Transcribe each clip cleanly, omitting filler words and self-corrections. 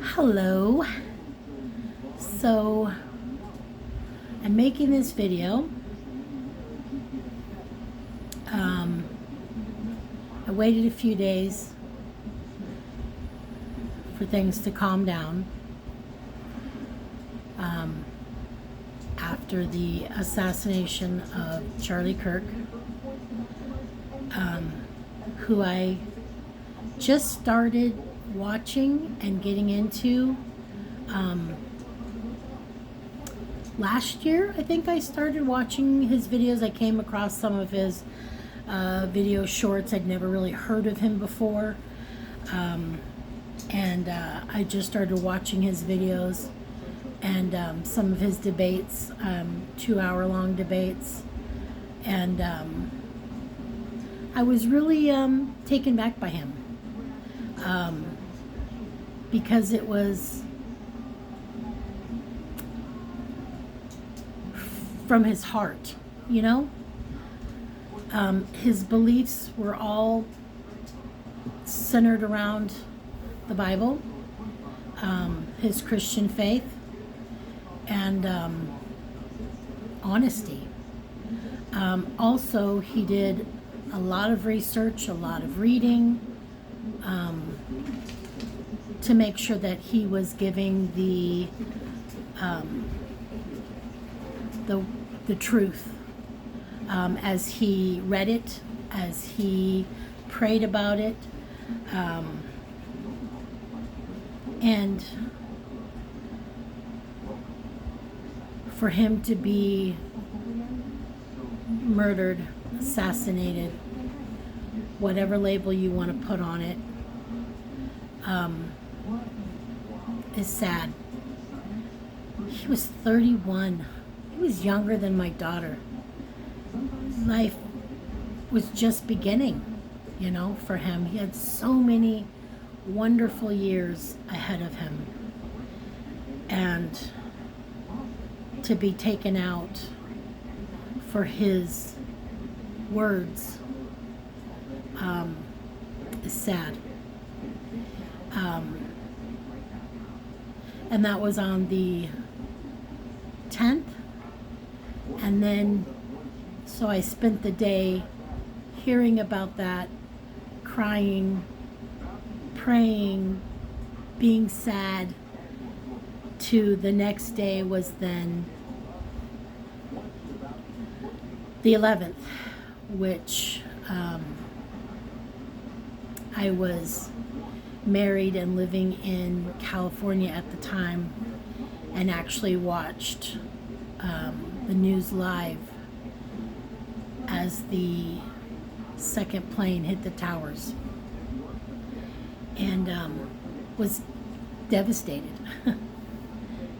Hello. So I'm making this video. I waited a few days for things to calm down after the assassination of Charlie Kirk, who I just started watching and getting into last year. I think I started watching his videos. I came across some of his video shorts. I'd never really heard of him before, and I just started watching his videos and some of his debates, 2-hour-long debates, and I was really taken back by him because it was from his heart, you know? His beliefs were all centered around the Bible, his Christian faith, and honesty. Also, he did a lot of research, a lot of reading, to make sure that he was giving the truth as he read it, as he prayed about it, and for him to be murdered, assassinated, whatever label you want to put on it, is sad. He was 31. He was younger than my daughter. Life was just beginning, you know, for him. He had so many wonderful years ahead of him. And to be taken out for his words is sad. And that was on the 10th. And then, so I spent the day hearing about that, crying, praying, being sad, to the next day was then the 11th, which I was married and living in California at the time, and actually watched the news live as the second plane hit the towers, and was devastated.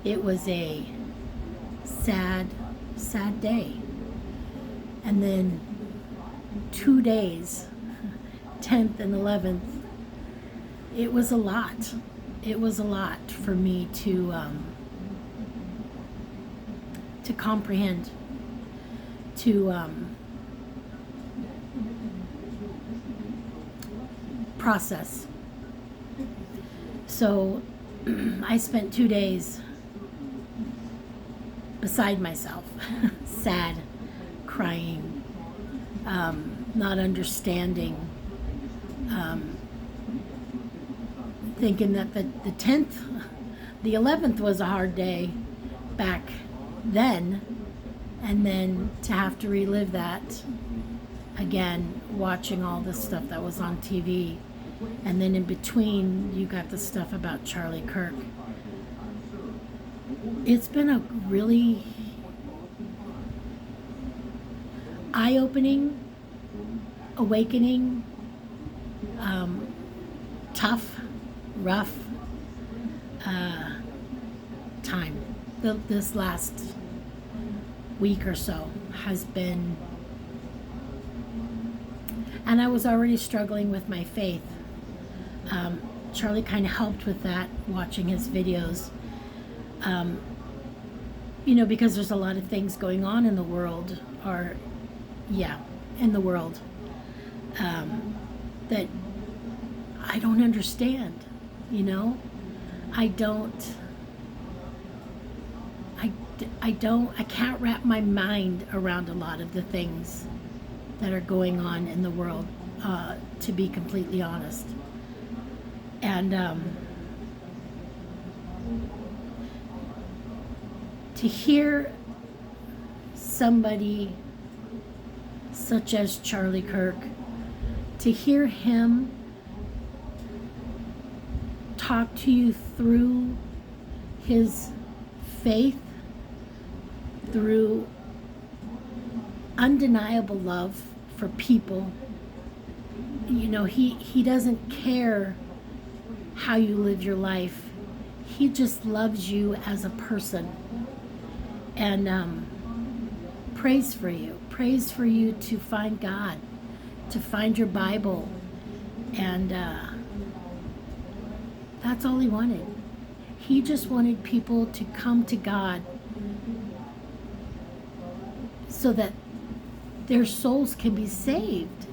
It was a sad, sad day. And then 2 days, 10th and 11th, it was a lot. It was a lot for me to comprehend, to process. So I spent 2 days beside myself, sad, crying, not understanding, thinking that the 10th, the 11th was a hard day back then, and then to have to relive that again, watching all the stuff that was on TV, and then in between you got the stuff about Charlie Kirk. It's been a really eye-opening, awakening, tough, rough time. This last week or so has been, and I was already struggling with my faith. Charlie kind of helped with that, watching his videos. You know, because there's a lot of things going on in the world, in the world, that I don't understand. you know? I can't wrap my mind around a lot of the things that are going on in the world, to be completely honest. And to hear somebody such as Charlie Kirk, to hear him talk to you through his faith, through undeniable love for people. You know, he doesn't care how you live your life. He just loves you as a person. And prays for you to find God, to find your Bible. And that's all he wanted. He just wanted people to come to God so that their souls can be saved.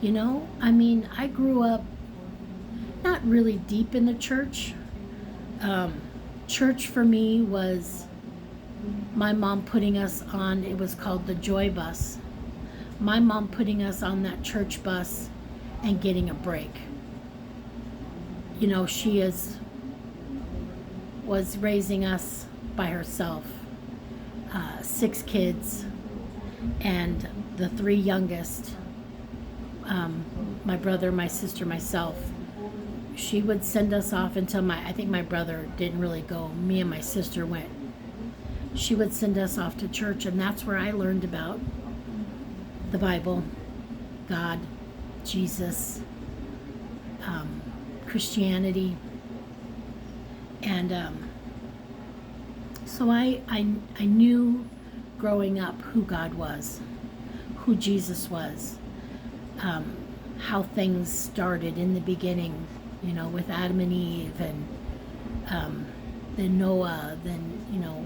You know, I mean, I grew up not really deep in the church. Church for me was my mom putting us on, it was called the Joy Bus. My mom putting us on that church bus and getting a break. You know, she was raising us by herself. 6 kids, and the 3 youngest, my brother, my sister, myself. She would send us off until I think my brother didn't really go. Me and my sister went. She would send us off to church, and that's where I learned about the Bible, God, Jesus, Christianity. And so I knew growing up who God was, who Jesus was, how things started in the beginning, you know, with Adam and Eve, and then Noah, then, you know,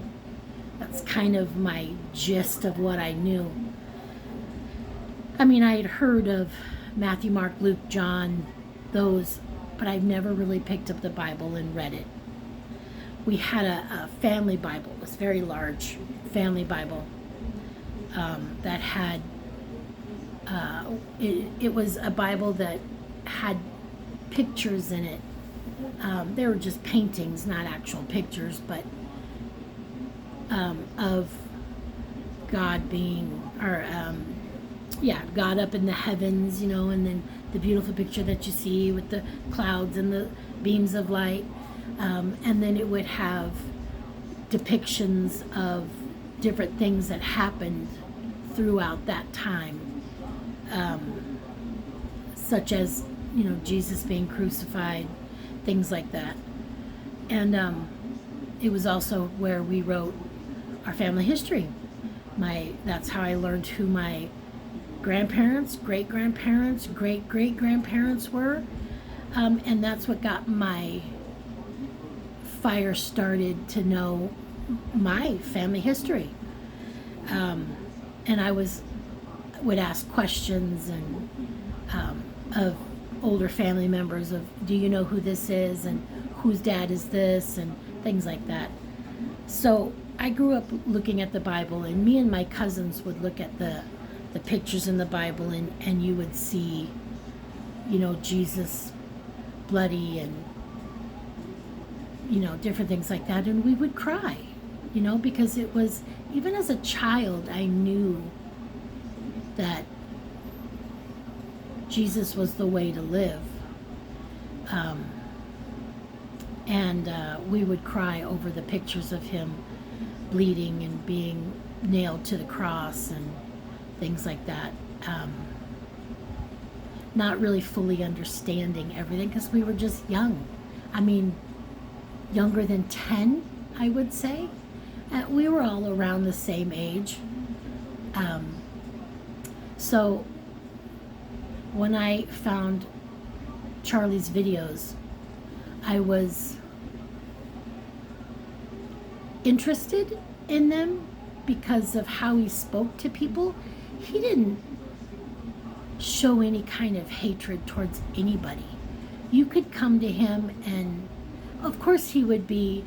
that's kind of my gist of what I knew. I mean, I had heard of Matthew, Mark, Luke, John, those, but I've never really picked up the Bible and read it. We had a family Bible. It was a very large family Bible that had, it was a Bible that had pictures in it. They were just paintings, not actual pictures, but of God being, or God up in the heavens, you know, and then the beautiful picture that you see with the clouds and the beams of light. And then it would have depictions of different things that happened throughout that time, such as, you know, Jesus being crucified, things like that. And it was also where we wrote our family history. That's how I learned who my grandparents, great-grandparents, great-great-grandparents were. And that's what got my fire started to know my family history. And I would ask questions and of older family members of, do you know who this is, and whose dad is this, and things like that. So I grew up looking at the Bible, and me and my cousins would look at the pictures in the Bible, and you would see, you know, Jesus bloody and, you know, different things like that, and we would cry, you know, because it was, even as a child, I knew that Jesus was the way to live. And we would cry over the pictures of him bleeding and being nailed to the cross and things like that. Not really fully understanding everything because we were just young. I mean, younger than 10, I would say. We were all around the same age. So when I found Charlie's videos, I was interested in them because of how he spoke to people. He didn't show any kind of hatred towards anybody. You could come to him, and of course he would be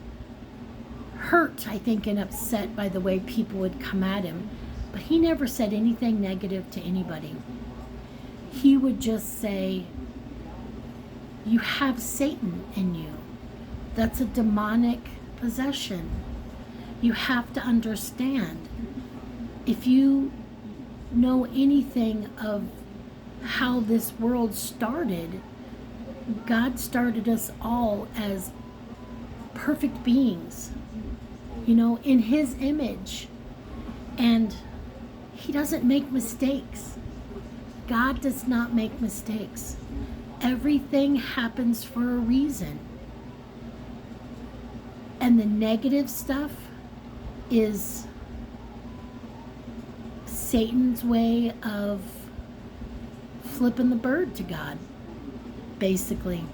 hurt, I think, and upset by the way people would come at him, but he never said anything negative to anybody. He would just say, you have Satan in you. That's a demonic possession. You have to understand. If you know anything of how this world started, God started us all as perfect beings, in his image. And he doesn't make mistakes. God does not make mistakes. Everything happens for a reason. And the negative stuff is Satan's way of flipping the bird to God, basically,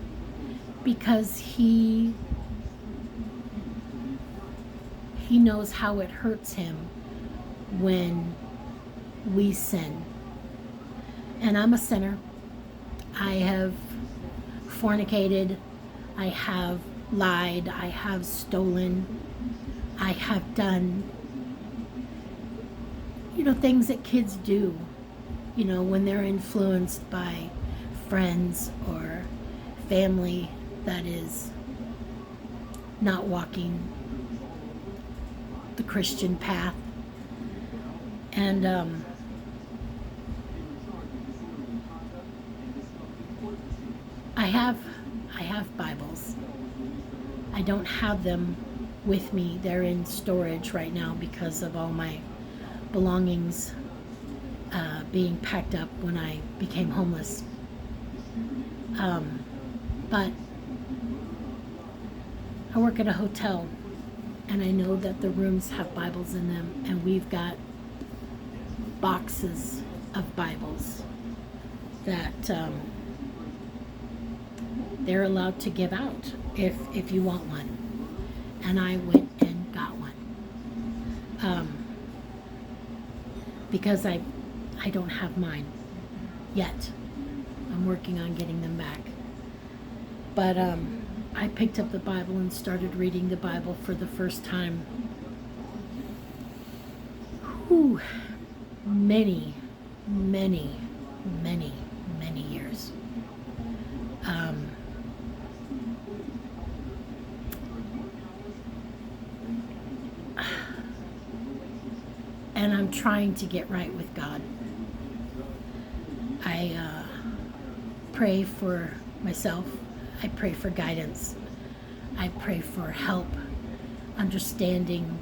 because he knows how it hurts him when we sin. And I'm a sinner. I have fornicated, I have lied, I have stolen, I have done, things that kids do, when they're influenced by friends or family that is not walking the Christian path. And I have Bibles. I don't have them with me. They're in storage right now because of all my belongings being packed up when I became homeless. But I work at a hotel, and I know that the rooms have Bibles in them, and we've got boxes of Bibles that they're allowed to give out if you want one. And I went and got one. Because I don't have mine yet. I'm working on getting them back. But I picked up the Bible and started reading the Bible for the first time. Many years. And I'm trying to get right with God. I pray for myself. I pray for guidance. I pray for help, understanding.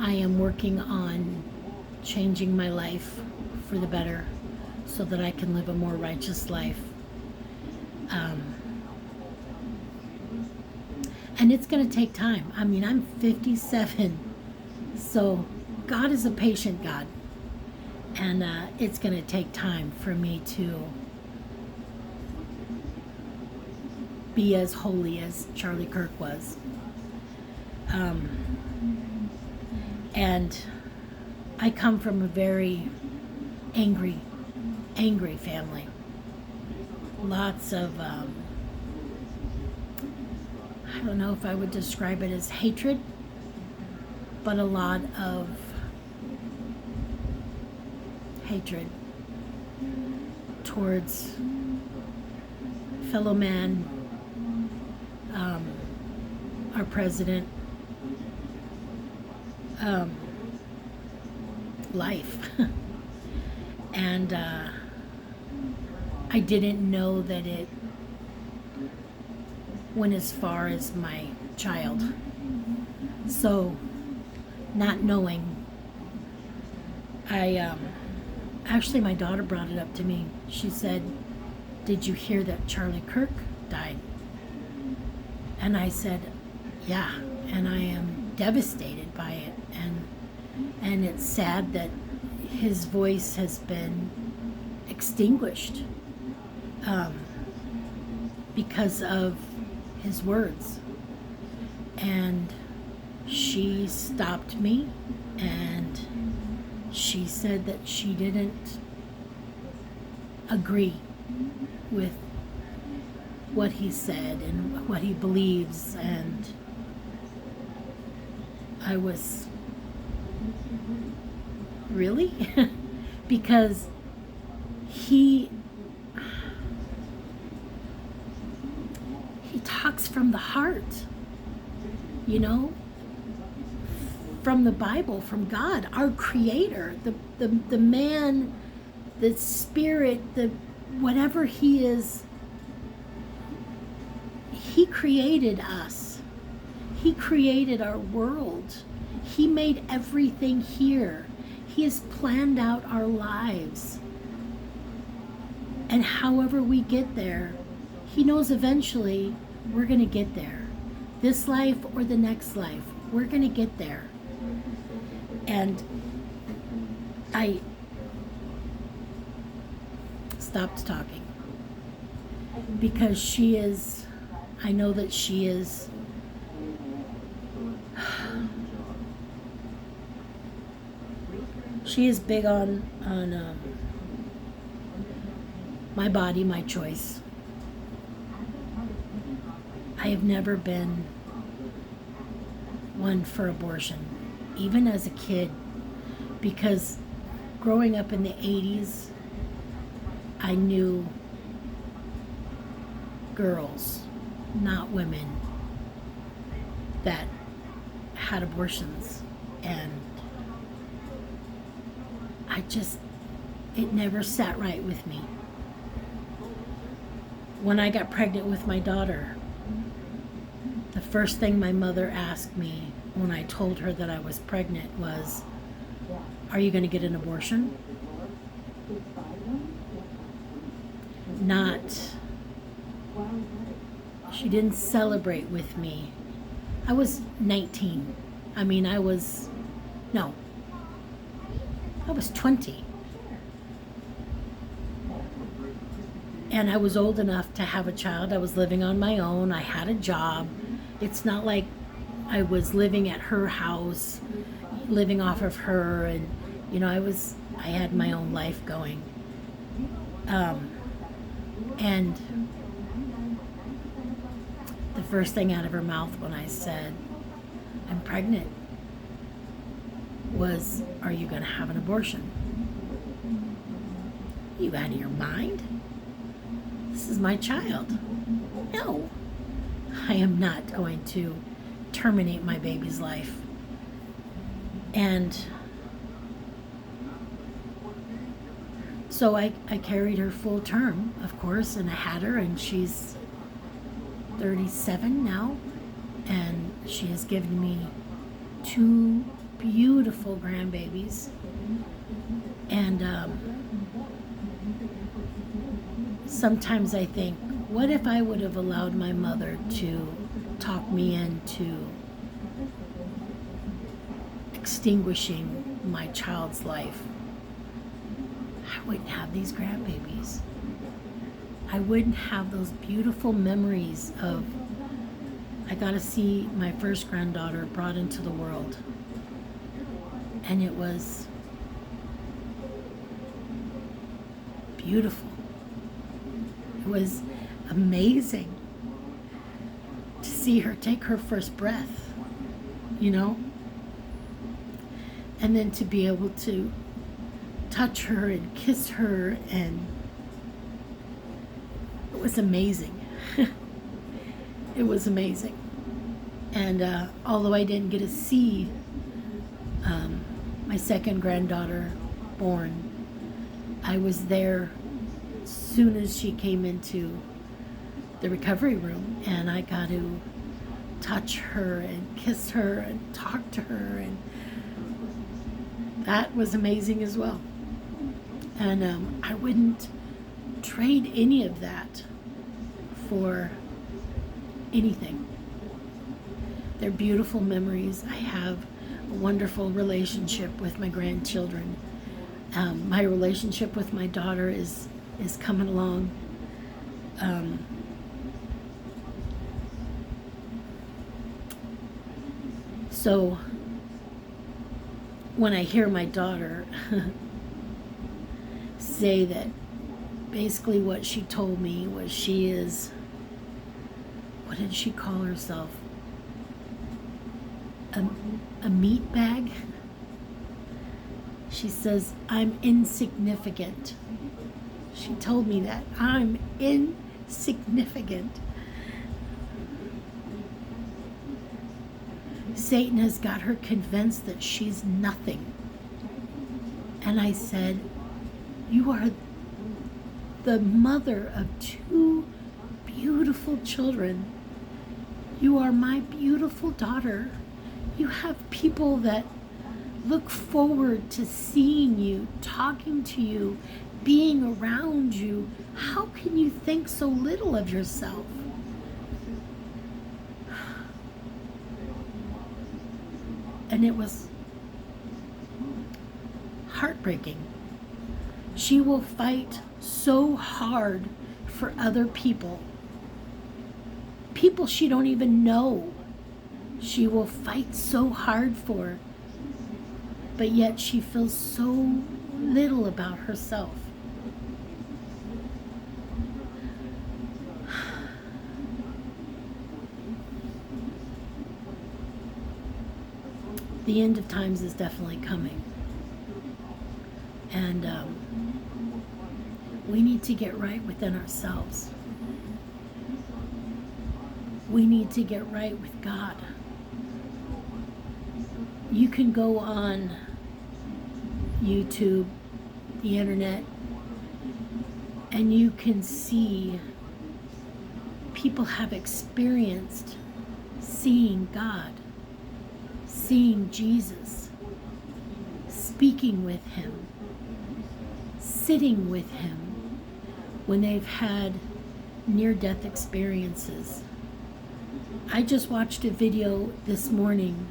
I am working on changing my life for the better so that I can live a more righteous life. And it's going to take time. I mean, I'm 57, so God is a patient God. And it's going to take time for me to be as holy as Charlie Kirk was. And I come from a very angry family. Lots of, I don't know if I would describe it as hatred, but a lot of hatred towards fellow man, our president, life. And I didn't know that it went as far as my child. So, not knowing, actually my daughter brought it up to me. She said, "Did you hear that Charlie Kirk died?" And I said, "Yeah," and I am devastated by it, and it's sad that his voice has been extinguished because of his words. And she stopped me, and she said that she didn't agree with what he said and what he believes, and I was really because he talks from the heart, you know, from the Bible, from God, our creator, the man, the spirit, the whatever he is. He created us. He created our world. He made everything here. He has planned out our lives. And however we get there, he knows eventually we're going to get there. This life or the next life, we're going to get there. And I stopped talking because I know that she is big on my body, my choice. I have never been one for abortion, even as a kid, because growing up in the 80s, I knew girls, not women, that had abortions, and it never sat right with me. When I got pregnant with my daughter, the first thing my mother asked me when I told her that I was pregnant was, "Are you going to get an abortion?" She didn't celebrate with me. I was 19. I was 20. And I was old enough to have a child. I was living on my own. I had a job. It's not like I was living at her house, living off of her, and I had my own life going. And the first thing out of her mouth when I said, "I'm pregnant," was, "Are you going to have an abortion?" Are you out of your mind? This is my child. No, I am not going to terminate my baby's life. And so I carried her full term, of course, and I had her, and she's 37 now, and she has given me 2 beautiful grandbabies. And sometimes I think, what if I would have allowed my mother to talk me into extinguishing my child's life? I wouldn't have these grandbabies. I wouldn't have those beautiful memories of, I got to see my first granddaughter brought into the world. And it was beautiful. It was amazing to see her take her first breath, and then to be able to touch her and kiss her, and it was amazing. It was amazing. And although I didn't get to see my second granddaughter born, I was there as soon as she came into the recovery room, and I got to touch her and kiss her and talk to her, and that was amazing as well. And I wouldn't trade any of that for anything. They're beautiful memories. I have a wonderful relationship with my grandchildren. My relationship with my daughter is coming along. So when I hear my daughter say that basically what she told me was she is, what did she call herself? A meat bag? She says, I'm insignificant. She told me that. I'm insignificant. Satan has got her convinced that she's nothing. And I said, you are the mother of 2 beautiful children. You are my beautiful daughter. You have people that look forward to seeing you, talking to you, being around you. How can you think so little of yourself? And it was heartbreaking. She will fight so hard for other people. People she don't even know. She will fight so hard for. But yet she feels so little about herself. The end of times is definitely coming. And we need to get right within ourselves. We need to get right with God. You can go on YouTube, the internet, and you can see people have experienced seeing God, seeing Jesus, speaking with Him, sitting with Him when they've had near-death experiences. I just watched a video this morning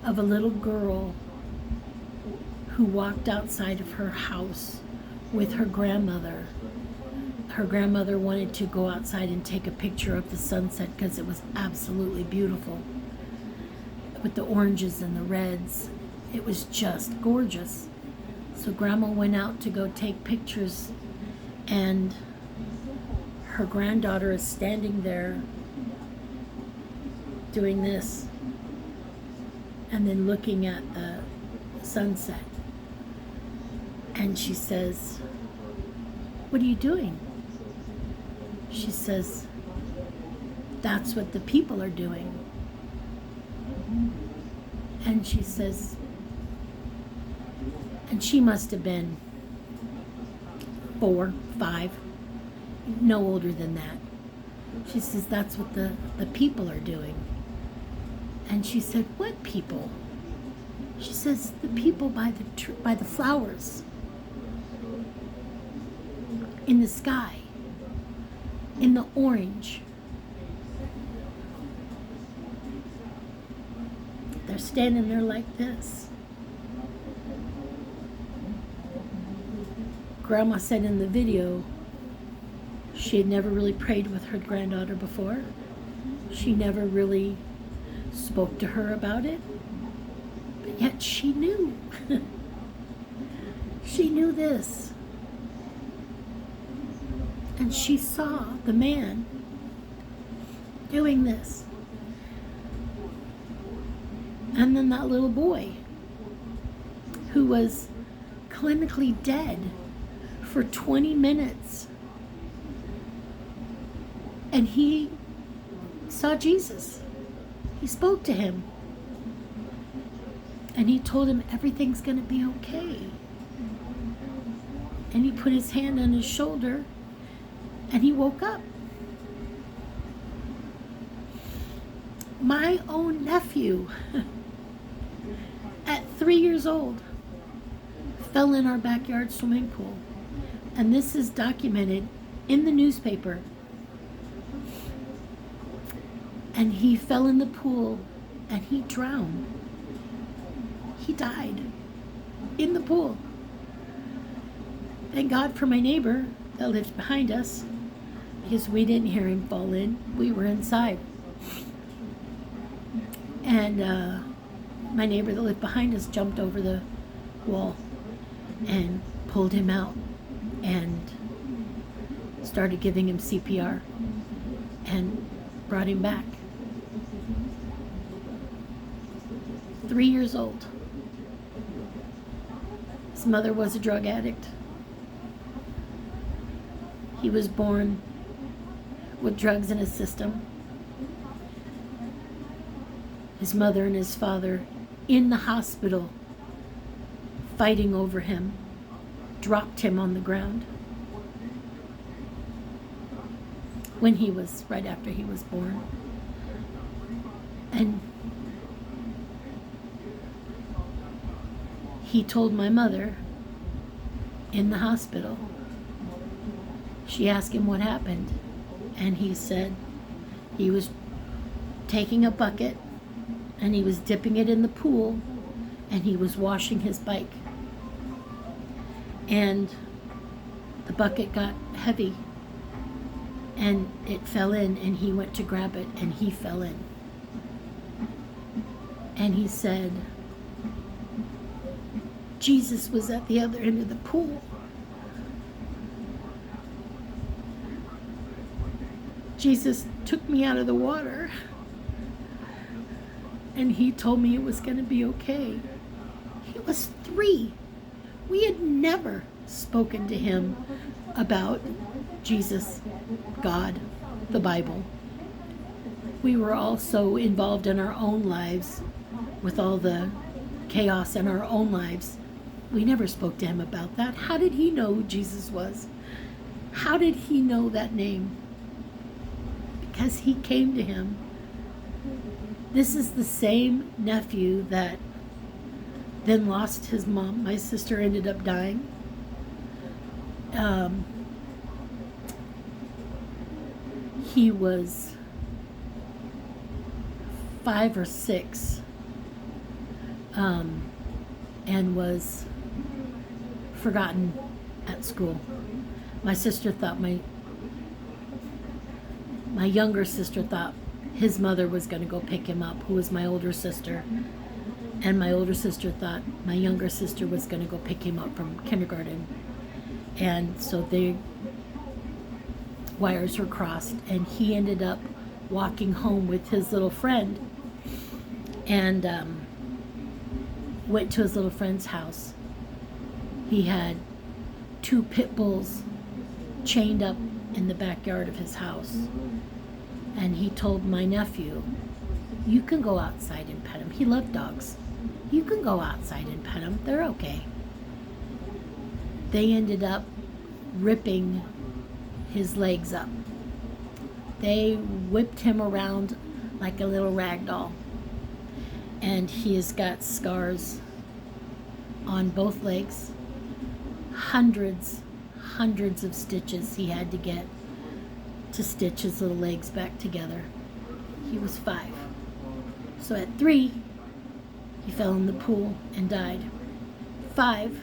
of a little girl who walked outside of her house with her grandmother. Her grandmother wanted to go outside and take a picture of the sunset because it was absolutely beautiful. With the oranges and the reds, it was just gorgeous. So Grandma went out to go take pictures, and her granddaughter is standing there doing this and then looking at the sunset. And she says, "What are you doing?" She says, "That's what the people are doing." And she says, and she must have been 4, 5, no older than that. She says, "That's what the people are doing." And she said, "What people?" She says, "The people by the flowers in the sky, in the orange. They're standing there like this." Grandma said in the video she had never really prayed with her granddaughter before. She never really spoke to her about it, but yet she knew. She knew this. And she saw the man doing this. And then that little boy who was clinically dead for 20 minutes. And he saw Jesus. He spoke to him. And he told him everything's going to be okay. And he put his hand on his shoulder and he woke up. My own nephew, at 3 years old, fell in our backyard swimming pool. And this is documented in the newspaper. And he fell in the pool and he drowned. He died in the pool. Thank God for my neighbor that lived behind us, because we didn't hear him fall in. We were inside. And my neighbor that lived behind us jumped over the wall and pulled him out. And started giving him CPR and brought him back. 3 years old. His mother was a drug addict. He was born with drugs in his system. His mother and his father in the hospital fighting over him, dropped him on the ground right after he was born. And he told my mother in the hospital, she asked him what happened, and he said he was taking a bucket and he was dipping it in the pool and he was washing his bike. And the bucket got heavy and it fell in, and he went to grab it and he fell in. And he said, Jesus was at the other end of the pool. Jesus took me out of the water and he told me it was going to be okay. He was 3. We had never spoken to him about Jesus, God, the Bible. We were all so involved in our own lives with all the chaos in our own lives. We never spoke to him about that. How did he know who Jesus was? How did he know that name? Because he came to him. This is the same nephew that then lost his mom. My sister ended up dying. He was 5 or 6 and was forgotten at school. My sister thought, my younger sister thought his mother was going to go pick him up, who was my older sister. And my older sister thought my younger sister was going to go pick him up from kindergarten. And so the wires were crossed, and he ended up walking home with his little friend and went to his little friend's house. He had 2 pit bulls chained up in the backyard of his house. And he told my nephew, you can go outside and pet him. He loved dogs. You can go outside and pet them. They're okay. They ended up ripping his legs up. They whipped him around like a little rag doll. And he has got scars on both legs. Hundreds of stitches he had to get to stitch his little legs back together. He was 5. So at 3, he fell in the pool and died. 5,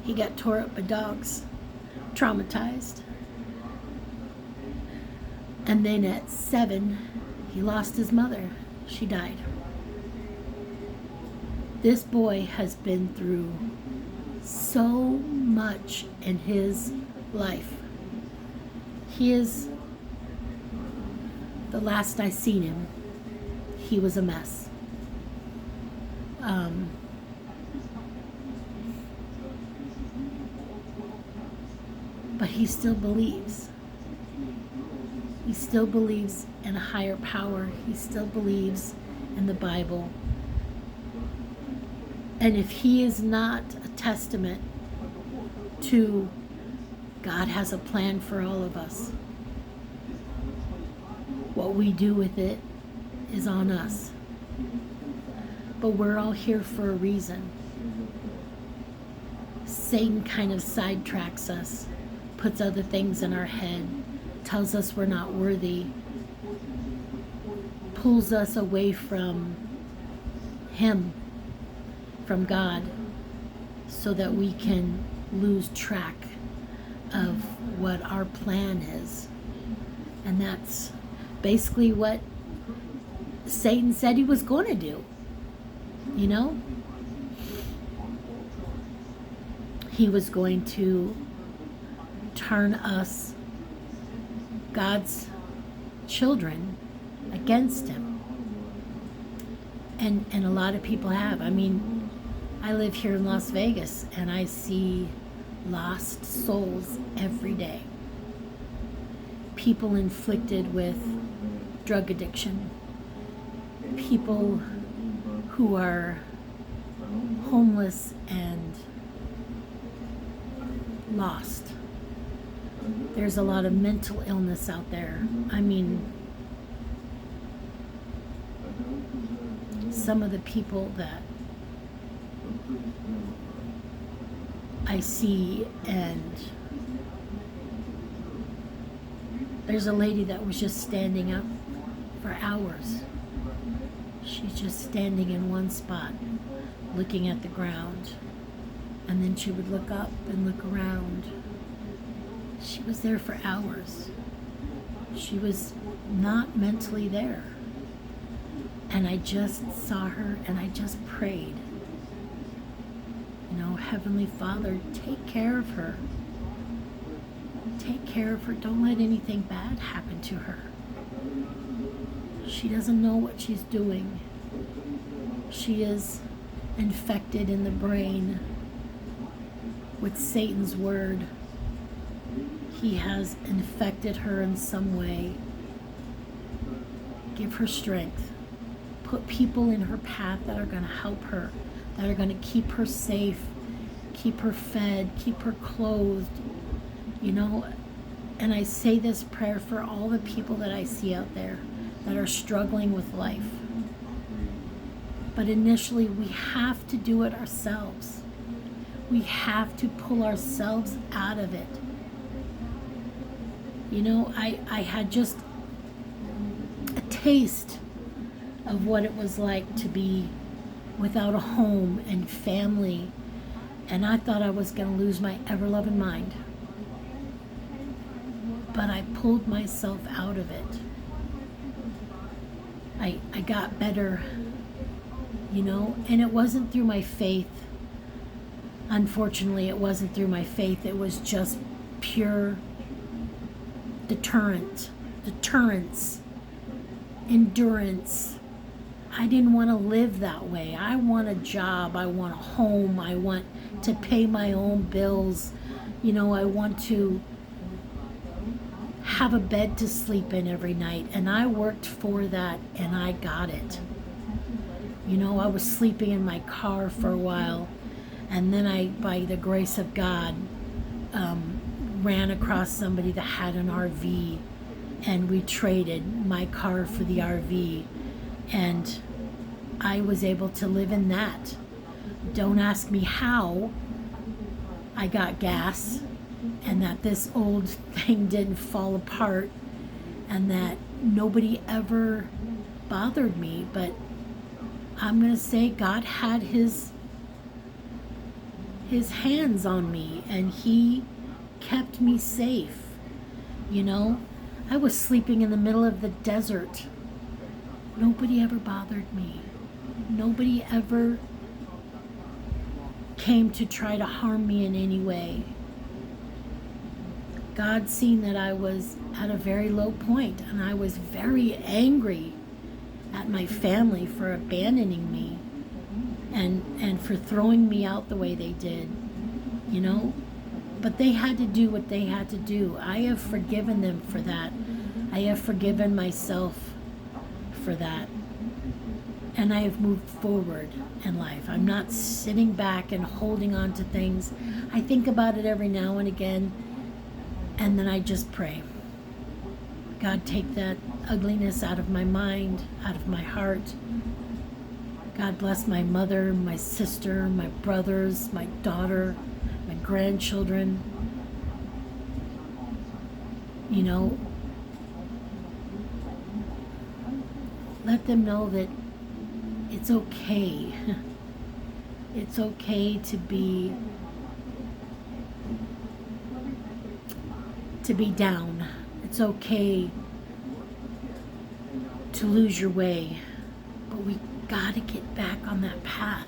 he got tore up by dogs, traumatized. And then at 7, he lost his mother. She died. This boy has been through so much in his life. He is, the last I seen him, he was a mess. But he still believes. He still believes in a higher power. He still believes in the Bible. And if he is not a testament to God has a plan for all of us, what we do with it is on us. But we're all here for a reason. Satan kind of sidetracks us, puts other things in our head, tells us we're not worthy, pulls us away from him, from God, so that we can lose track of what our plan is. And that's basically what Satan said he was going to do. You know? He was going to turn us, God's children, against him. And a lot of people have. I mean, I live here in Las Vegas and I see lost souls every day. People inflicted with drug addiction. People who are homeless and lost. There's a lot of mental illness out there. I mean, some of the people that I see, and there's a lady that was just standing up for hours. She's just standing in one spot, looking at the ground, and then she would look up and look around. She was there for hours. She was not mentally there. And I just saw her and I just prayed. You know, Heavenly Father, take care of her. Take care of her. Don't let anything bad happen to her. She doesn't know what she's doing. She is infected in the brain with Satan's word. He has infected her in some way. Give her strength. Put people in her path that are going to help her, that are going to keep her safe, keep her fed, keep her clothed, you know. And I say this prayer for all the people that I see out there that are struggling with life. But initially, we have to do it ourselves. We have to pull ourselves out of it. You know, I had just a taste of what it was like to be without a home and family, and I thought I was going to lose my ever-loving mind. But I pulled myself out of it. I got better, you know, and it wasn't through my faith. Unfortunately, it wasn't through my faith. It was just pure deterrence, endurance. I didn't want to live that way. I want a job. I want a home. I want to pay my own bills. You know, I want to have a bed to sleep in every night. And I worked for that and I got it. You know, I was sleeping in my car for a while. And then I, by the grace of God, ran across somebody that had an RV, and we traded my car for the RV, and I was able to live in that. Don't ask me how I got gas, and that this old thing didn't fall apart, and that nobody ever bothered me, but I'm going to say God had his hands on me, and he kept me safe. You know, I was sleeping in the middle of the desert. Nobody ever bothered me. Nobody ever came to try to harm me in any way. God seen that I was at a very low point, and I was very angry at my family for abandoning me and for throwing me out the way they did, you know. But they had to do what they had to do. I have forgiven them for that. I have forgiven myself for that. And I have moved forward in life. I'm not sitting back and holding on to things. I think about it every now and again, and then I just pray. God, take that ugliness out of my mind, out of my heart. God bless my mother, my sister, my brothers, my daughter, my grandchildren. You know, let them know that it's okay. It's okay to be down. It's okay to lose your way, but we gotta get back on that path.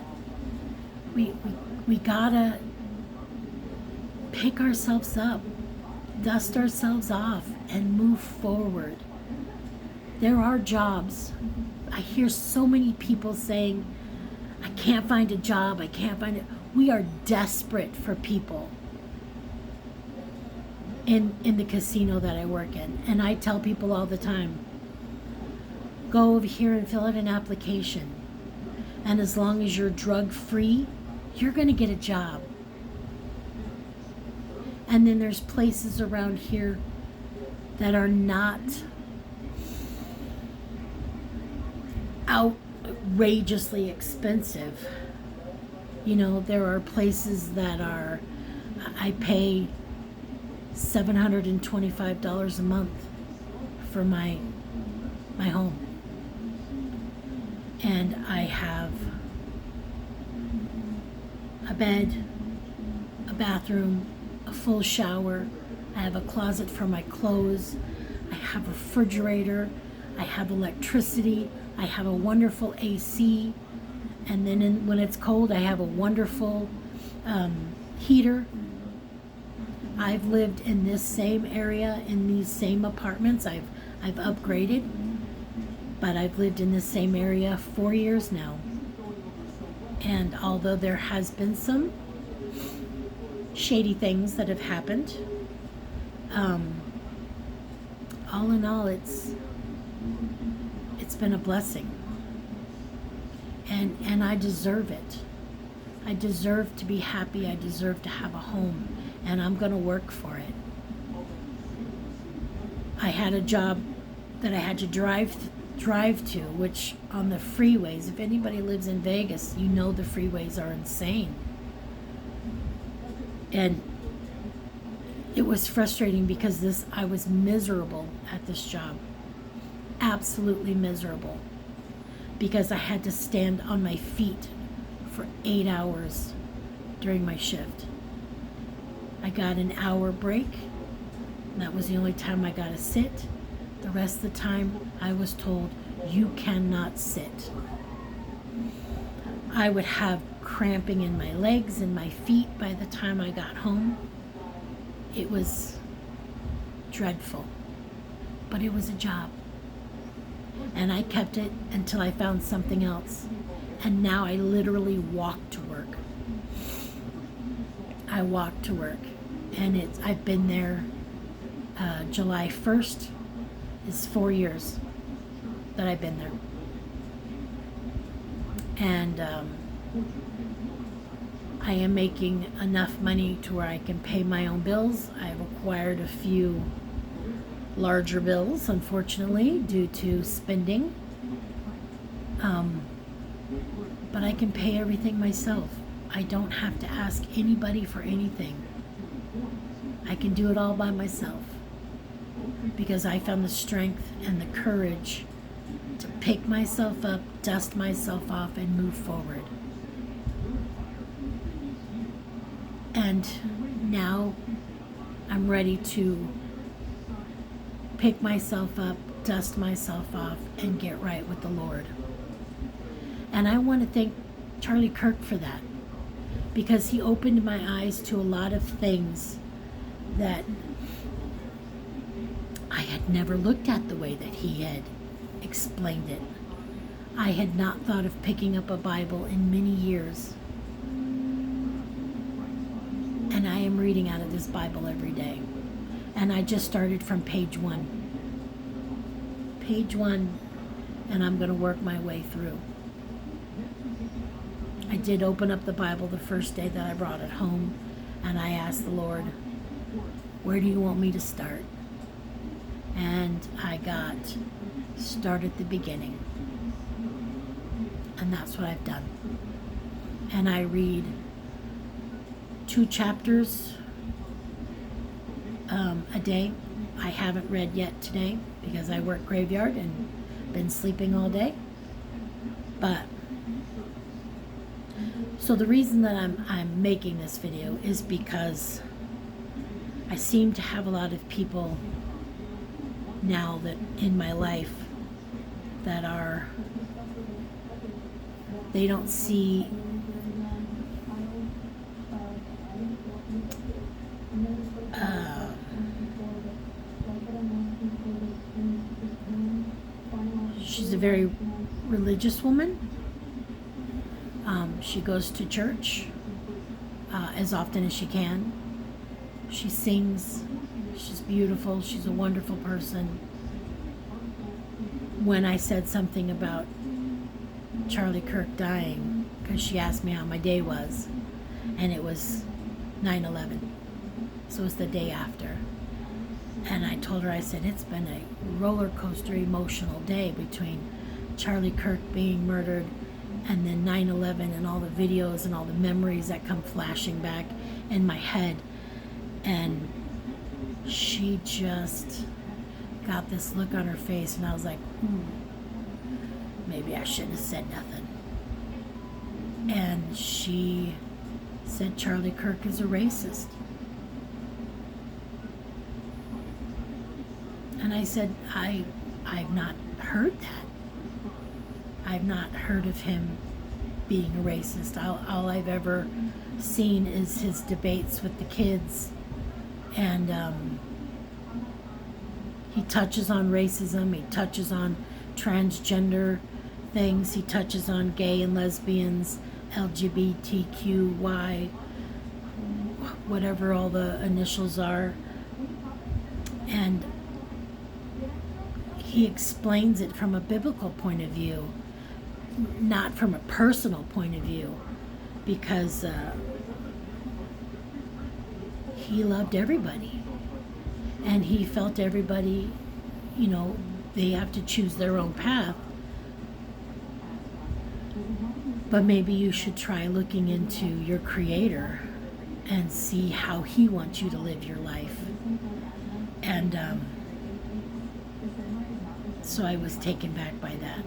We gotta pick ourselves up dust ourselves off and move forward. There are jobs. I hear so many people saying, I can't find a job, I can't find it. We are desperate for people in the casino that I work in. And I tell people all the time, go over here and fill out an application. And as long as you're drug free, you're going to get a job. And then there's places around here that are not outrageously expensive. You know, there are places that are, I pay $725 a month for my home. And I have a bed, a bathroom, a full shower. I have a closet for my clothes. I have a refrigerator. I have electricity. I have a wonderful AC. And then when it's cold, I have a wonderful heater. I've lived in this same area, in these same apartments. I've upgraded, but I've lived in this same area 4 years now. And although there has been some shady things that have happened, all in all, it's been a blessing. And I deserve it. I deserve to be happy. I deserve to have a home. And I'm going to work for it. I had a job that I had to drive to, which on the freeways, if anybody lives in Vegas, you know the freeways are insane. And it was frustrating because I was miserable at this job. Absolutely miserable. Because I had to stand on my feet for 8 hours during my shift. I got an hour break. And that was the only time I got to sit. The rest of the time, I was told, you cannot sit. I would have cramping in my legs and my feet by the time I got home. It was dreadful. But it was a job. And I kept it until I found something else. And now I literally walk to work. I walk to work. And I've been there, July 1st is 4 years that I've been there. And I am making enough money to where I can pay my own bills. I've acquired a few larger bills, unfortunately, due to spending. But I can pay everything myself. I don't have to ask anybody for anything. I can do it all by myself because I found the strength and the courage to pick myself up, dust myself off, and move forward. And now I'm ready to pick myself up, dust myself off, and get right with the Lord. And I want to thank Charlie Kirk for that, because he opened my eyes to a lot of things that I had never looked at the way that he had explained it. I had not thought of picking up a Bible in many years. And I am reading out of this Bible every day. And I just started from page 1. Page 1, and I'm going to work my way through. I did open up the Bible the first day that I brought it home, and I asked the Lord, where do you want me to start? And I got start at the beginning. And that's what I've done. And I read 2 chapters a day. I haven't read yet today because I work graveyard and been sleeping all day. But so the reason that I'm making this video is because I seem to have a lot of people now that in my life that they don't see she's a very religious woman. She goes to church as often as she can. She sings. She's beautiful. She's a wonderful person. When I said something about Charlie Kirk dying, because she asked me how my day was, and it was 9/11, so it was the day after. And I told her, I said, it's been a roller coaster emotional day between Charlie Kirk being murdered and then 9/11 and all the videos and all the memories that come flashing back in my head. And she just got this look on her face, and I was like, maybe I shouldn't have said nothing. And she said Charlie Kirk is a racist. And I said, I've not heard that. I've not heard of him being a racist. All I've ever seen is his debates with the kids. And he touches on racism. He touches on transgender things. He touches on gay and lesbians, LGBTQY, whatever all the initials are. And he explains it from a biblical point of view, not from a personal point of view, because he loved everybody, and he felt everybody, they have to choose their own path. But maybe you should try looking into your Creator and see how He wants you to live your life. And so I was taken back by that.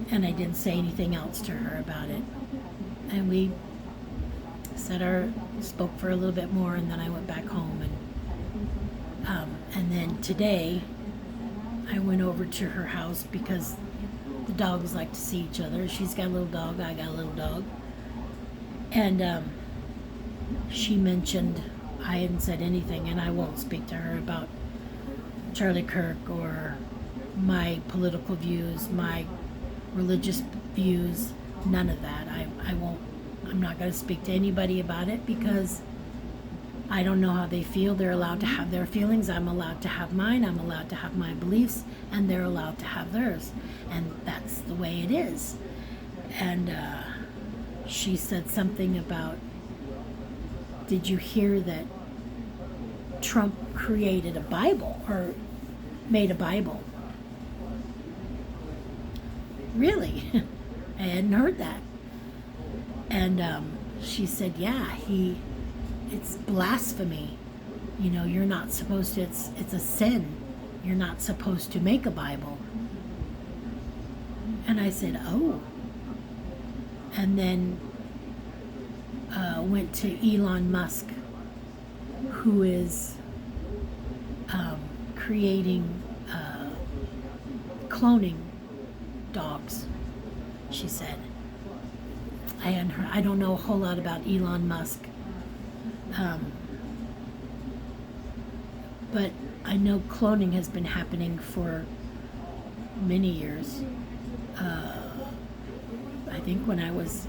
And I didn't say anything else to her about it. And we spoke for a little bit more, and then I went back home. And then today, I went over to her house because the dogs like to see each other. She's got a little dog, I got a little dog. And she mentioned, I hadn't said anything, and I won't speak to her about Charlie Kirk or my political views, my religious views, none of that. I'm not going to speak to anybody about it because I don't know how they feel. They're allowed to have their feelings. I'm allowed to have mine. I'm allowed to have my beliefs, and they're allowed to have theirs. And that's the way it is. And she said something about, did you hear that Trump created a Bible or made a Bible? Really? I hadn't heard that. And she said, yeah, it's blasphemy. You're not supposed to, it's a sin. You're not supposed to make a Bible. And I said, oh. And then went to Elon Musk, who is creating cloning dogs, she said. I don't know a whole lot about Elon Musk, but I know cloning has been happening for many years. I think when I was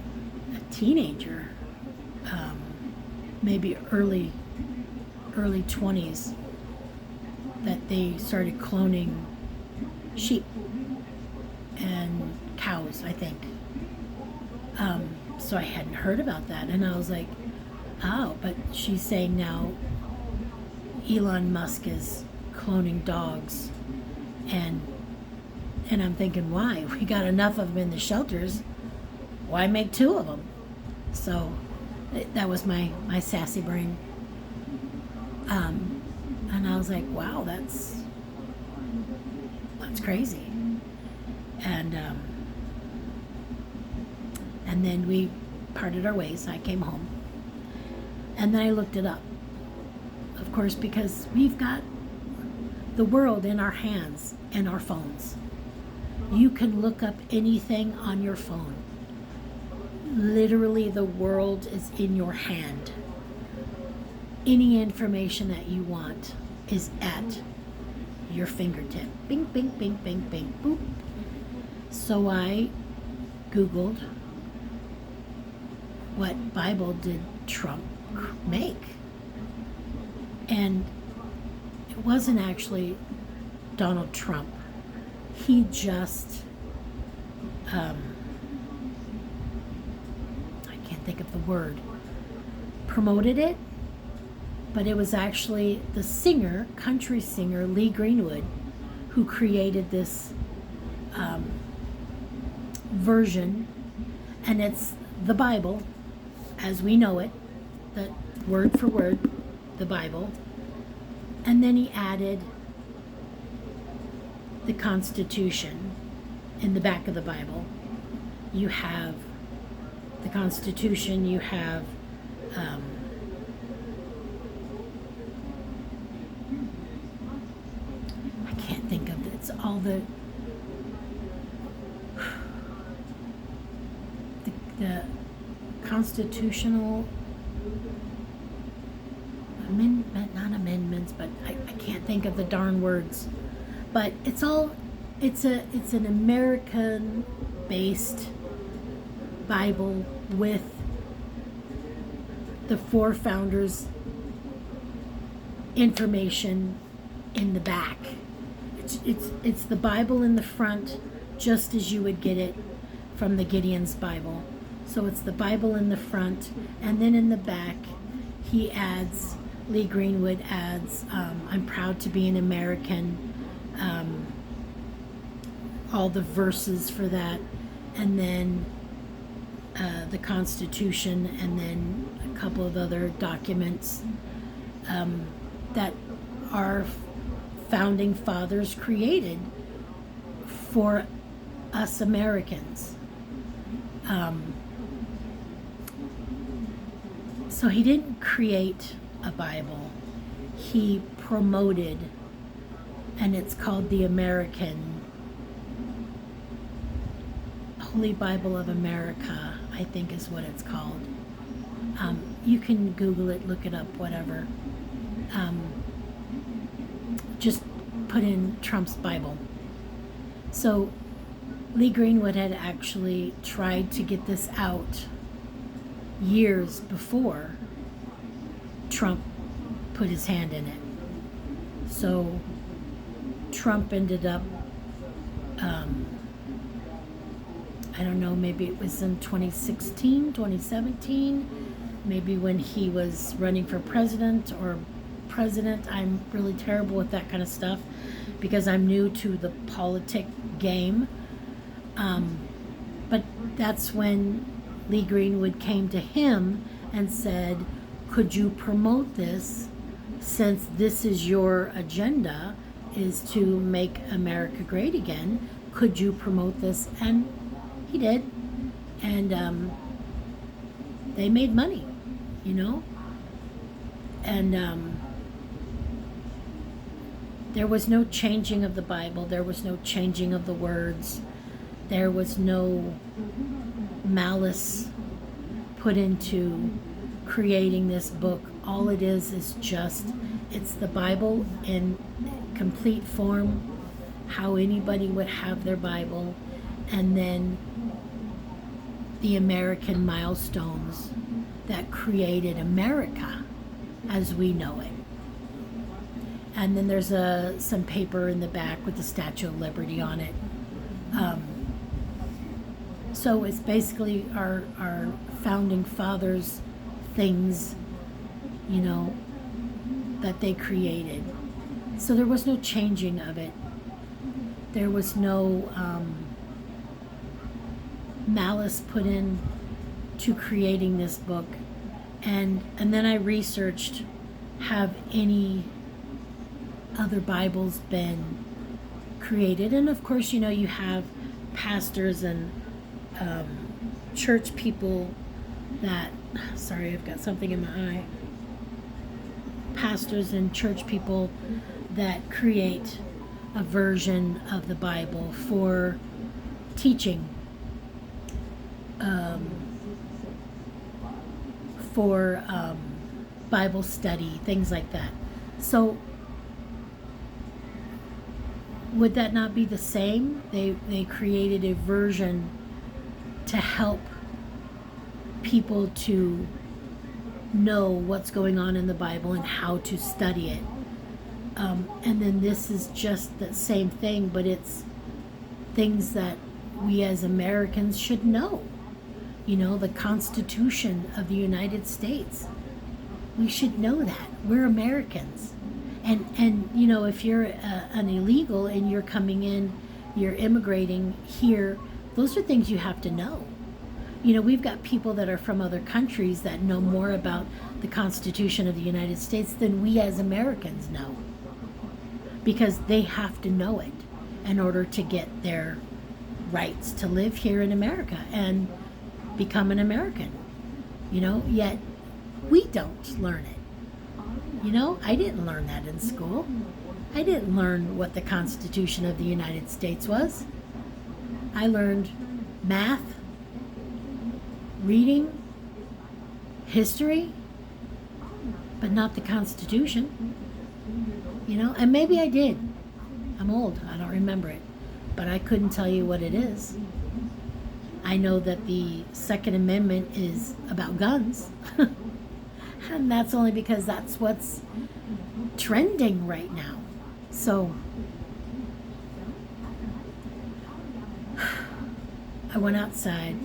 a teenager, maybe early 20s, that they started cloning sheep and cows, I think. So I hadn't heard about that, and I was like, oh, but she's saying now Elon Musk is cloning dogs, and I'm thinking, why? We got enough of them in the shelters. Why make two of them? So that was my sassy brain. And I was like, wow, that's crazy. And then we parted our ways. I came home. And then I looked it up. Of course, because we've got the world in our hands and our phones. You can look up anything on your phone. Literally, the world is in your hand. Any information that you want is at your fingertip. Bing, bing, bing, bing, bing, boop. So I Googled, what Bible did Trump make? And it wasn't actually Donald Trump. He just, I can't think of the word, promoted it, but it was actually the singer, country singer, Lee Greenwood, who created this version, and it's the Bible as we know it, the word for word, the Bible, and then he added the Constitution in the back of the Bible. You have the Constitution, you have I can't think of it. It's all the constitutional amendment, not amendments, but I can't think of the darn words. But it's an American based Bible with the four founders information in the back. It's the Bible in the front, just as you would get it from the Gideon's Bible. So it's the Bible in the front, and then in the back Lee Greenwood adds, I'm proud to be an American, all the verses for that, and then the Constitution, and then a couple of other documents that our founding fathers created for us Americans. So he didn't create a Bible. He promoted, and it's called the American Holy Bible of America, I think is what it's called. You can Google it, look it up, whatever. Just put in Trump's Bible. So Lee Greenwood had actually tried to get this out years before Trump put his hand in it. So Trump ended up, I don't know, maybe it was in 2016, 2017, maybe when he was running for president. I'm really terrible with that kind of stuff because I'm new to the politic game. But that's when Lee Greenwood came to him and said, could you promote this, since this is your agenda, is to make America great again? Could you promote this? And he did. And they made money, and there was no changing of the Bible. There was no changing of the words. There was no malice put into creating this book. All it is just, it's the Bible in complete form, how anybody would have their Bible, and then the American milestones that created America as we know it. And then there's some paper in the back with the Statue of Liberty on it. So it's basically our founding fathers' things, that they created. So there was no changing of it. There was no malice put in to creating this book. And then I researched, have any other Bibles been created? And of course, you have pastors and church people that, sorry, I've got something in my eye. Pastors and church people that create a version of the Bible for teaching, for Bible study, things like that. So would that not be the same? They created a version to help people to know what's going on in the Bible and how to study it. And then this is just the same thing, but it's things that we as Americans should know. You know, the Constitution of the United States. We should know that. We're Americans. And you know, if you're an illegal and you're coming in, you're immigrating here, those are things you have to know. You know, we've got people that are from other countries that know more about the Constitution of the United States than we as Americans know, because they have to know it in order to get their rights to live here in America and become an American. You know, yet we don't learn it. You know, I didn't learn that in school. I didn't learn what the Constitution of the United States was. I learned math, reading, history, but not the Constitution. You know, and maybe I did. I'm old. I don't remember it. But I couldn't tell you what it is. I know that the Second Amendment is about guns. And that's only because that's what's trending right now. So I went outside,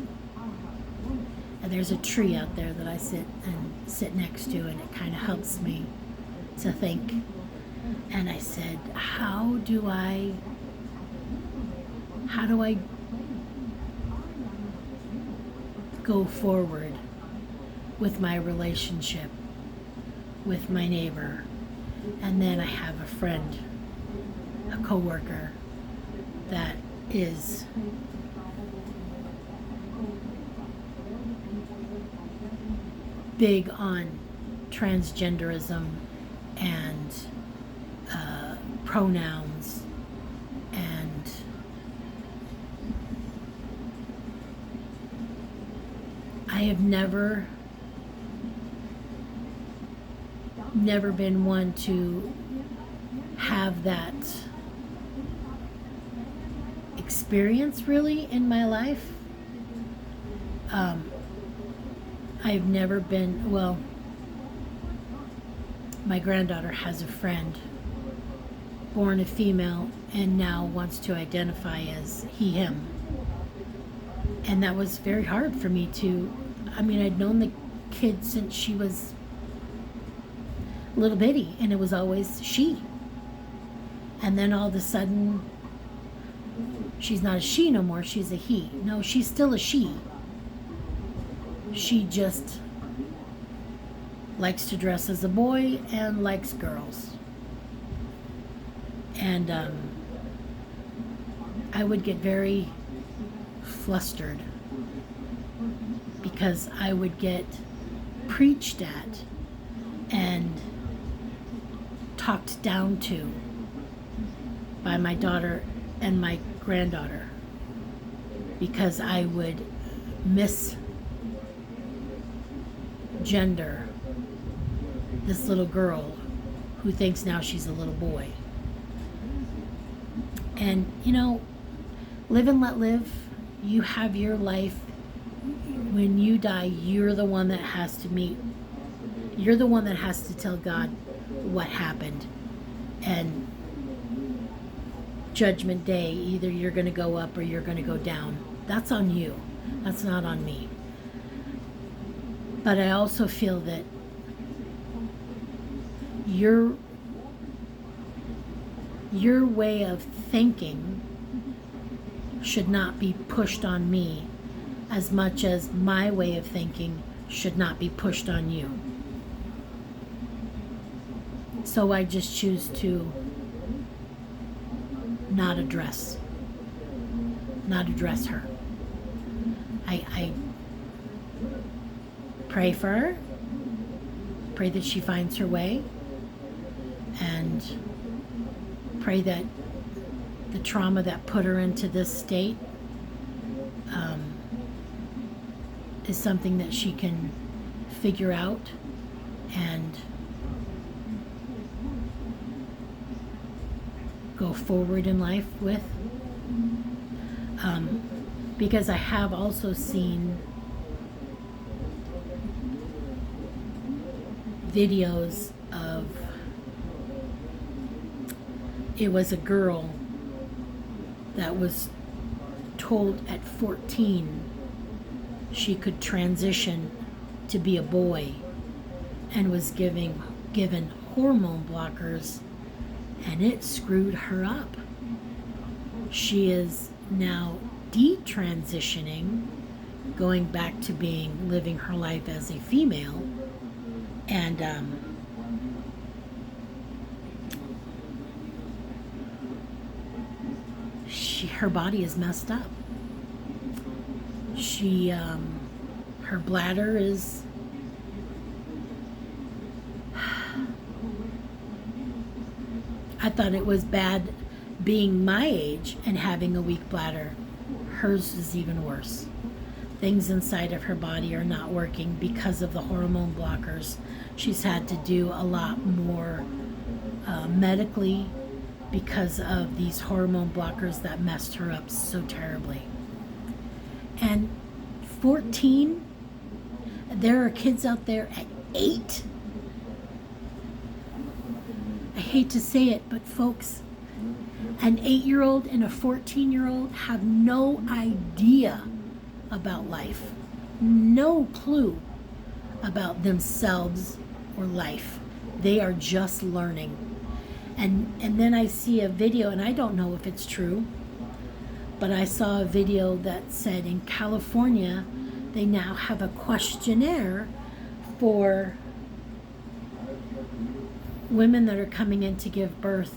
and there's a tree out there that I sit next to, and it kind of helps me to think. And I said, how do I go forward with my relationship with my neighbor? And then I have a friend, a coworker, that is big on transgenderism and pronouns, and I have never been one to have that experience really in my life. I've never been, well, my granddaughter has a friend born a female and now wants to identify as he, him. And that was very hard for me to, I mean, I'd known the kid since she was little bitty, and it was always she. And then all of a sudden, she's not a she no more, she's a he. No, she's still a she. She just likes to dress as a boy and likes girls. And I would get very flustered because I would get preached at and talked down to by my daughter and my granddaughter because I would misgender this little girl who thinks now she's a little boy. And, you know, live and let live. You have your life. When you die, you're the one that has to you're the one that has to tell God what happened. And Judgment Day, either you're going to go up or you're going to go down. That's on you. That's not on me. But I also feel that your way of thinking should not be pushed on me as much as my way of thinking should not be pushed on you. So I just choose to not address her. I pray for her, pray that she finds her way, and pray that the trauma that put her into this state is something that she can figure out and go forward in life with. Because I have also seen videos of, it was a girl that was told at 14 she could transition to be a boy, and was given hormone blockers, and it screwed her up. She is now detransitioning, going back to living her life as a female, and her body is messed up. Her bladder is I thought it was bad being my age and having a weak bladder. Hers is even worse. Things inside of her body are not working because of the hormone blockers. She's had to do a lot more medically because of these hormone blockers that messed her up so terribly. And 14, there are kids out there at 8. I hate to say it, but folks, an 8-year-old and a 14-year-old have no idea about life, no clue about themselves or life. They are just learning. And then I see a video, and I don't know if it's true, but I saw a video that said in California they now have a questionnaire for women that are coming in to give birth,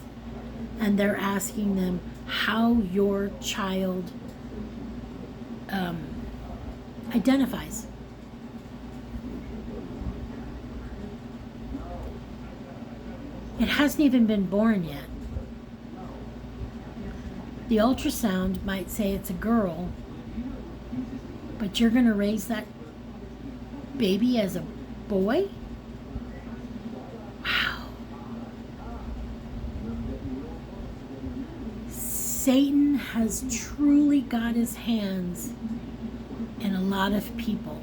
and they're asking them how your child identifies. It hasn't even been born yet. The ultrasound might say it's a girl, but you're going to raise that baby as a boy? Wow. Satan has truly got his hands in a lot of people.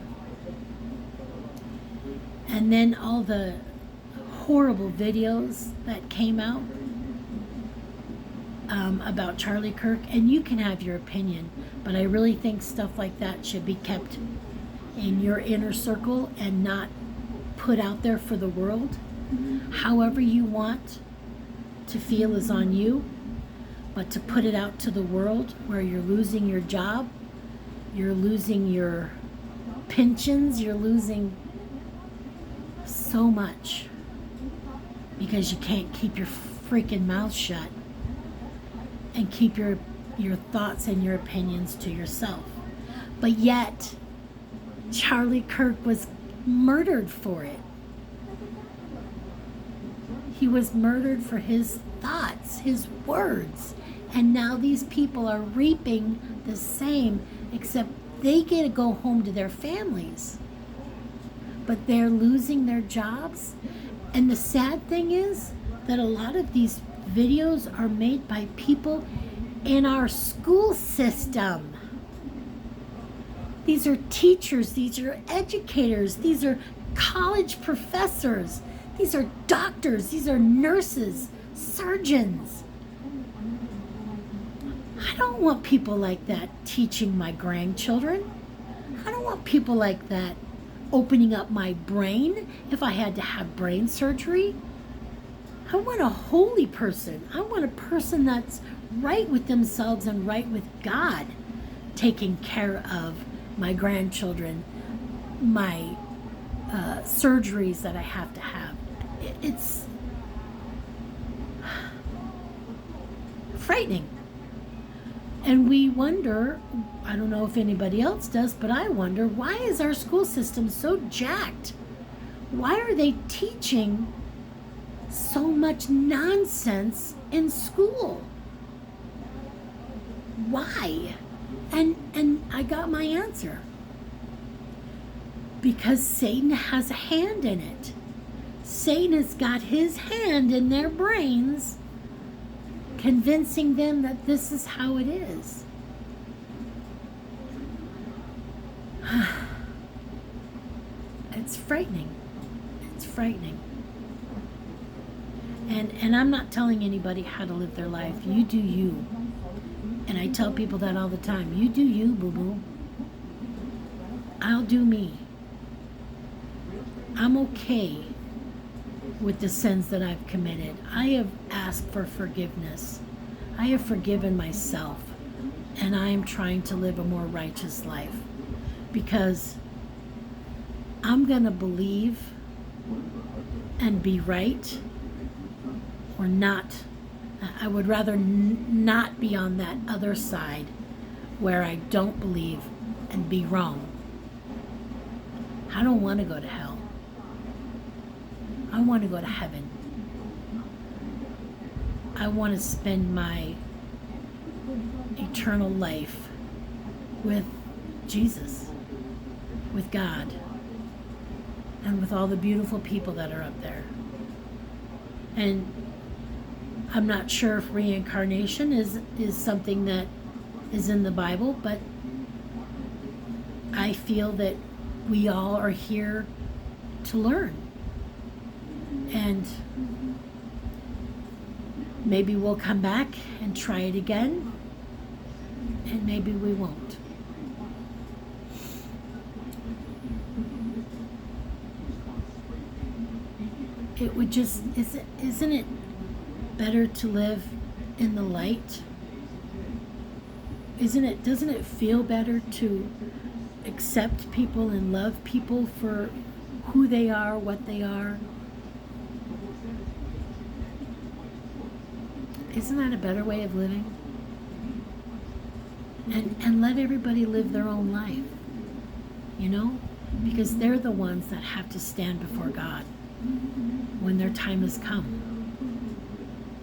And then all the horrible videos that came out about Charlie Kirk, and you can have your opinion, but I really think stuff like that should be kept in your inner circle and not put out there for the world. However you want to feel is on you, but to put it out to the world where you're losing your job, you're losing your pensions, you're losing so much because you can't keep your freaking mouth shut and keep your thoughts and your opinions to yourself. But yet, Charlie Kirk was murdered for it. He was murdered for his thoughts, his words. And now these people are reaping the same, except they get to go home to their families. But they're losing their jobs. And the sad thing is that a lot of these videos are made by people in our school system. These are teachers, these are educators, these are college professors, these are doctors, these are nurses, surgeons. I don't want people like that teaching my grandchildren. I don't want people like that opening up my brain if I had to have brain surgery. I want a holy person. I want a person that's right with themselves and right with God, taking care of my grandchildren, my surgeries that I have to have. It's frightening. And we wonder, I don't know if anybody else does, but I wonder, why is our school system so jacked? Why are they teaching so much nonsense in school? Why? And I got my answer. Because Satan has a hand in it. Satan has got his hand in their brains, convincing them that this is how it is. It's frightening. It's frightening. And I'm not telling anybody how to live their life. You do you. And I tell people that all the time. You do you, boo-boo. I'll do me. I'm okay with the sins that I've committed. I have asked for forgiveness. I have forgiven myself. And I am trying to live a more righteous life. Because I'm going to believe and be right or not. I would rather not be on that other side where I don't believe and be wrong. I don't want to go to hell. I want to go to heaven. I want to spend my eternal life with Jesus, with God, and with all the beautiful people that are up there. And I'm not sure if reincarnation is something that is in the Bible, but I feel that we all are here to learn. And maybe we'll come back and try it again, and maybe we won't. It would just, isn't it better to live in the light? Doesn't it feel better to accept people and love people for who they are, what they are? Isn't that a better way of living? And let everybody live their own life, you know? Because they're the ones that have to stand before God when their time has come.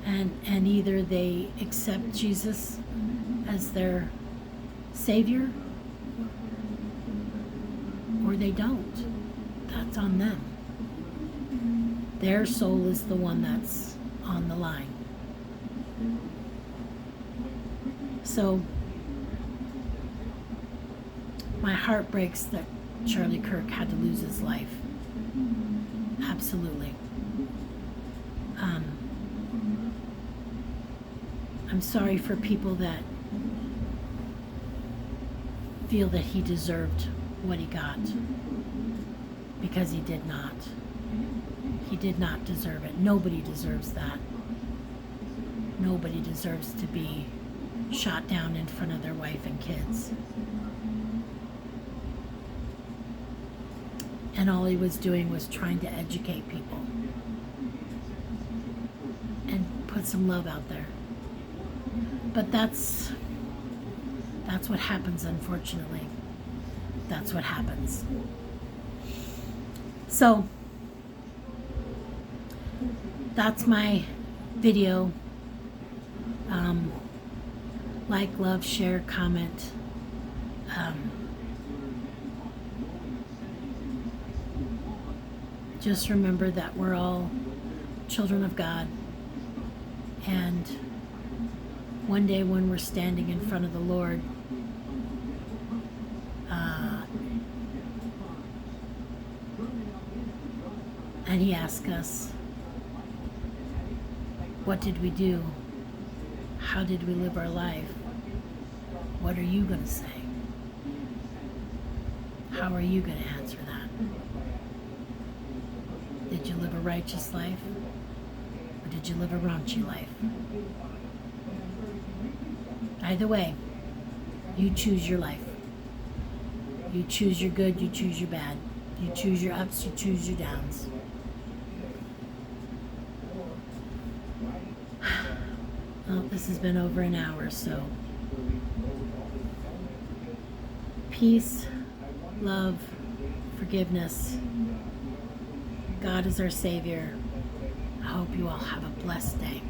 And either they accept Jesus as their Savior or they don't. That's on them. Their soul is the one that's on the line. So my heart breaks that Charlie Kirk had to lose his life. Absolutely. I'm sorry for people that feel that he deserved what he got, because he did not. He did not deserve it. Nobody deserves that. Nobody deserves to be shot down in front of their wife and kids. And all he was doing was trying to educate people and put some love out there. But that's what happens, unfortunately. That's what happens. So that's my video. Like, love, share, comment. Just remember that we're all children of God. And one day when we're standing in front of the Lord, and he asks us, what did we do? How did we live our life? What are you going to say? How are you going to answer that? Did you live a righteous life? Or did you live a raunchy life? Either way, you choose your life. You choose your good, you choose your bad. You choose your ups, you choose your downs. Well, this has been over an hour, so peace, love, forgiveness. God is our Savior. I hope you all have a blessed day.